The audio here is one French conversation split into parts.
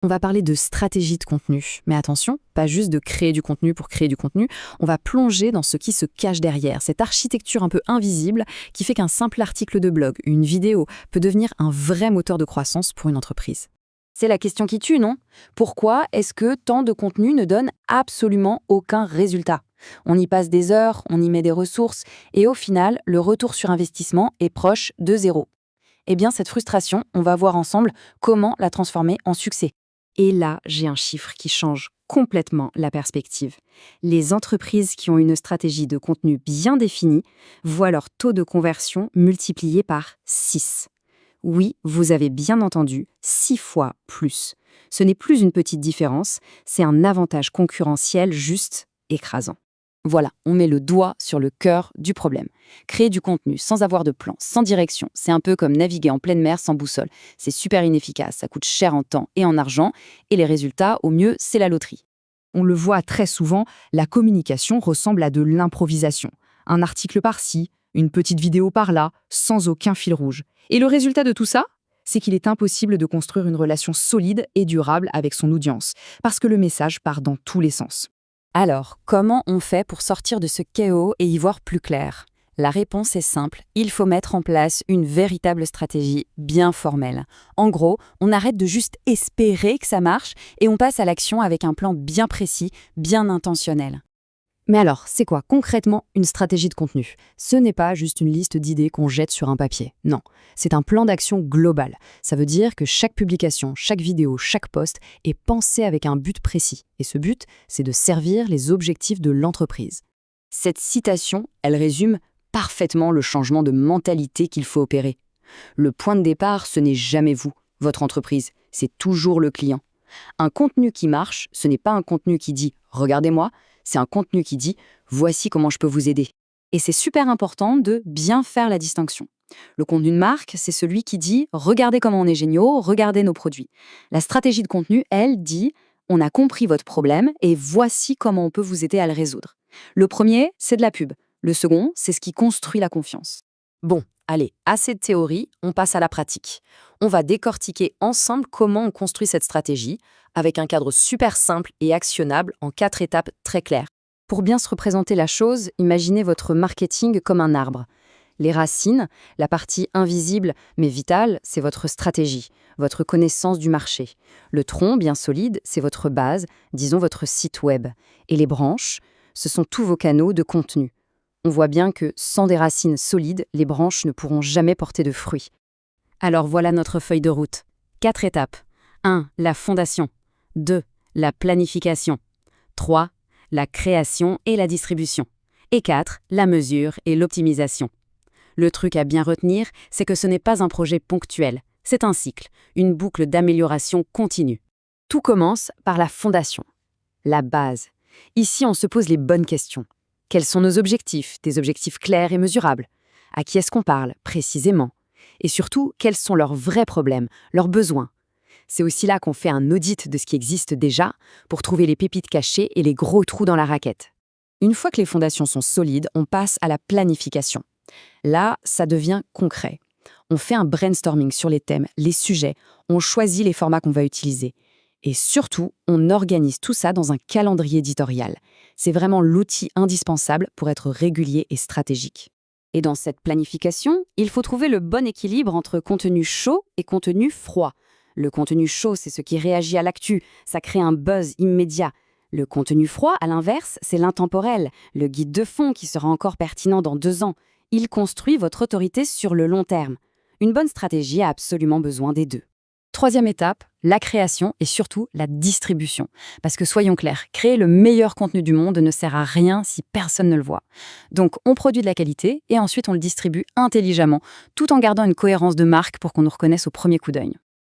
On va parler de stratégie de contenu. Mais attention, pas juste de créer du contenu pour créer du contenu, on va plonger dans ce qui se cache derrière, cette architecture un peu invisible qui fait qu'un simple article de blog, une vidéo, peut devenir un vrai moteur de croissance pour une entreprise. C'est la question qui tue, non? Pourquoi est-ce que tant de contenu ne donne absolument aucun résultat? On y passe des heures, on y met des ressources, et au final, le retour sur investissement est proche de zéro. Eh bien, cette frustration, on va voir ensemble comment la transformer en succès. Et là, j'ai un chiffre qui change complètement la perspective. Les entreprises qui ont une stratégie de contenu bien définie voient leur taux de conversion multiplié par 6. Oui, vous avez bien entendu, 6 fois plus. Ce n'est plus une petite différence, c'est un avantage concurrentiel juste écrasant. Voilà, on met le doigt sur le cœur du problème. Créer du contenu sans avoir de plan, sans direction, c'est un peu comme naviguer en pleine mer sans boussole. C'est super inefficace, ça coûte cher en temps et en argent, et les résultats, au mieux, c'est la loterie. On le voit très souvent, la communication ressemble à de l'improvisation. Un article par-ci, une petite vidéo par-là, sans aucun fil rouge. Et le résultat de tout ça, c'est qu'il est impossible de construire une relation solide et durable avec son audience, parce que le message part dans tous les sens. Alors, comment on fait pour sortir de ce chaos et y voir plus clair? La réponse est simple, il faut mettre en place une véritable stratégie bien formelle. En gros, on arrête de juste espérer que ça marche et on passe à l'action avec un plan bien précis, bien intentionnel. Mais alors, c'est quoi concrètement une stratégie de contenu? Ce n'est pas juste une liste d'idées qu'on jette sur un papier. Non, c'est un plan d'action global. Ça veut dire que chaque publication, chaque vidéo, chaque post est pensé avec un but précis. Et ce but, c'est de servir les objectifs de l'entreprise. Cette citation, elle résume parfaitement le changement de mentalité qu'il faut opérer. Le point de départ, ce n'est jamais vous, votre entreprise, c'est toujours le client. Un contenu qui marche, ce n'est pas un contenu qui dit « regardez-moi », c'est un contenu qui dit « voici comment je peux vous aider ». Et c'est super important de bien faire la distinction. Le contenu de marque, c'est celui qui dit « regardez comment on est géniaux, regardez nos produits ». La stratégie de contenu, elle, dit « on a compris votre problème et voici comment on peut vous aider à le résoudre ». Le premier, c'est de la pub. Le second, c'est ce qui construit la confiance. Bon, allez, assez de théorie, on passe à la pratique. On va décortiquer ensemble comment on construit cette stratégie, avec un cadre super simple et actionnable en 4 étapes très claires. Pour bien se représenter la chose, imaginez votre marketing comme un arbre. Les racines, la partie invisible mais vitale, c'est votre stratégie, votre connaissance du marché. Le tronc, bien solide, c'est votre base, disons votre site web. Et les branches, ce sont tous vos canaux de contenu. On voit bien que sans des racines solides, les branches ne pourront jamais porter de fruits. Alors voilà notre feuille de route. 4 étapes. 1. La fondation. 2. La planification. 3. La création et la distribution. Et 4. La mesure et l'optimisation. Le truc à bien retenir, c'est que ce n'est pas un projet ponctuel. C'est un cycle, une boucle d'amélioration continue. Tout commence par la fondation, la base. Ici, on se pose les bonnes questions. Quels sont nos objectifs, des objectifs clairs et mesurables? À qui est-ce qu'on parle, précisément? Et surtout, quels sont leurs vrais problèmes, leurs besoins? C'est aussi là qu'on fait un audit de ce qui existe déjà pour trouver les pépites cachées et les gros trous dans la raquette. Une fois que les fondations sont solides, on passe à la planification. Là, ça devient concret. On fait un brainstorming sur les thèmes, les sujets, on choisit les formats qu'on va utiliser. Et surtout, on organise tout ça dans un calendrier éditorial. C'est vraiment l'outil indispensable pour être régulier et stratégique. Et dans cette planification, il faut trouver le bon équilibre entre contenu chaud et contenu froid. Le contenu chaud, c'est ce qui réagit à l'actu, ça crée un buzz immédiat. Le contenu froid, à l'inverse, c'est l'intemporel, le guide de fond qui sera encore pertinent dans 2 ans. Il construit votre autorité sur le long terme. Une bonne stratégie a absolument besoin des deux. 3e étape, la création et surtout la distribution. Parce que soyons clairs, créer le meilleur contenu du monde ne sert à rien si personne ne le voit. Donc on produit de la qualité et ensuite on le distribue intelligemment, tout en gardant une cohérence de marque pour qu'on nous reconnaisse au premier coup d'œil.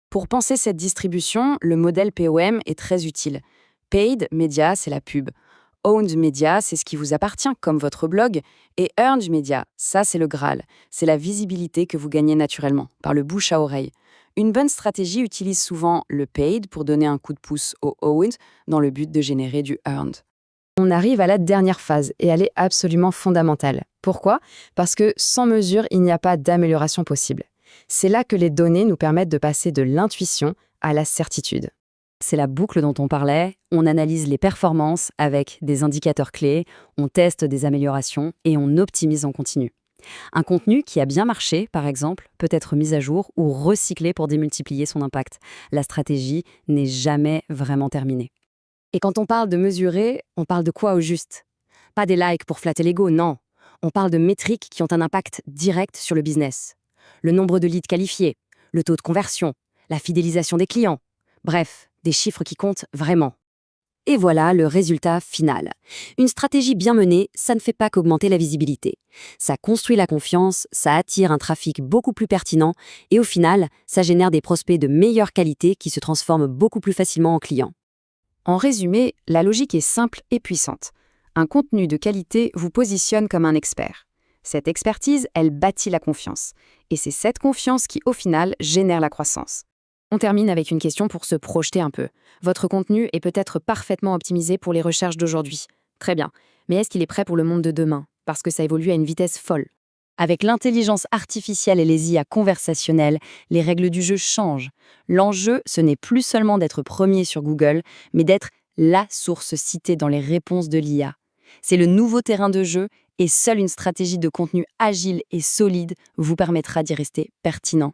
Pour penser cette distribution, le modèle POM est très utile. Paid Media, c'est la pub. Owned Media, c'est ce qui vous appartient, comme votre blog. Et Earned Media, ça c'est le Graal. C'est la visibilité que vous gagnez naturellement, par le bouche à oreille. Une bonne stratégie utilise souvent le paid pour donner un coup de pouce au owned dans le but de générer du earned. On arrive à la dernière phase et elle est absolument fondamentale. Pourquoi? Parce que sans mesure, il n'y a pas d'amélioration possible. C'est là que les données nous permettent de passer de l'intuition à la certitude. C'est la boucle dont on parlait. On analyse les performances avec des indicateurs clés, on teste des améliorations et on optimise en continu. Un contenu qui a bien marché, par exemple, peut être mis à jour ou recyclé pour démultiplier son impact. La stratégie n'est jamais vraiment terminée. Et quand on parle de mesurer, on parle de quoi au juste? Pas des likes pour flatter l'ego, non. On parle de métriques qui ont un impact direct sur le business. Le nombre de leads qualifiés, le taux de conversion, la fidélisation des clients. Bref, des chiffres qui comptent vraiment. Et voilà le résultat final. Une stratégie bien menée, ça ne fait pas qu'augmenter la visibilité. Ça construit la confiance, ça attire un trafic beaucoup plus pertinent et au final, ça génère des prospects de meilleure qualité qui se transforment beaucoup plus facilement en clients. En résumé, la logique est simple et puissante. Un contenu de qualité vous positionne comme un expert. Cette expertise, elle bâtit la confiance. Et c'est cette confiance qui, au final, génère la croissance. On termine avec une question pour se projeter un peu. Votre contenu est peut-être parfaitement optimisé pour les recherches d'aujourd'hui. Très bien. Mais est-ce qu'il est prêt pour le monde de demain? Parce que ça évolue à une vitesse folle. Avec l'intelligence artificielle et les IA conversationnelles, les règles du jeu changent. L'enjeu, ce n'est plus seulement d'être premier sur Google, mais d'être la source citée dans les réponses de l'IA. C'est le nouveau terrain de jeu et seule une stratégie de contenu agile et solide vous permettra d'y rester pertinent.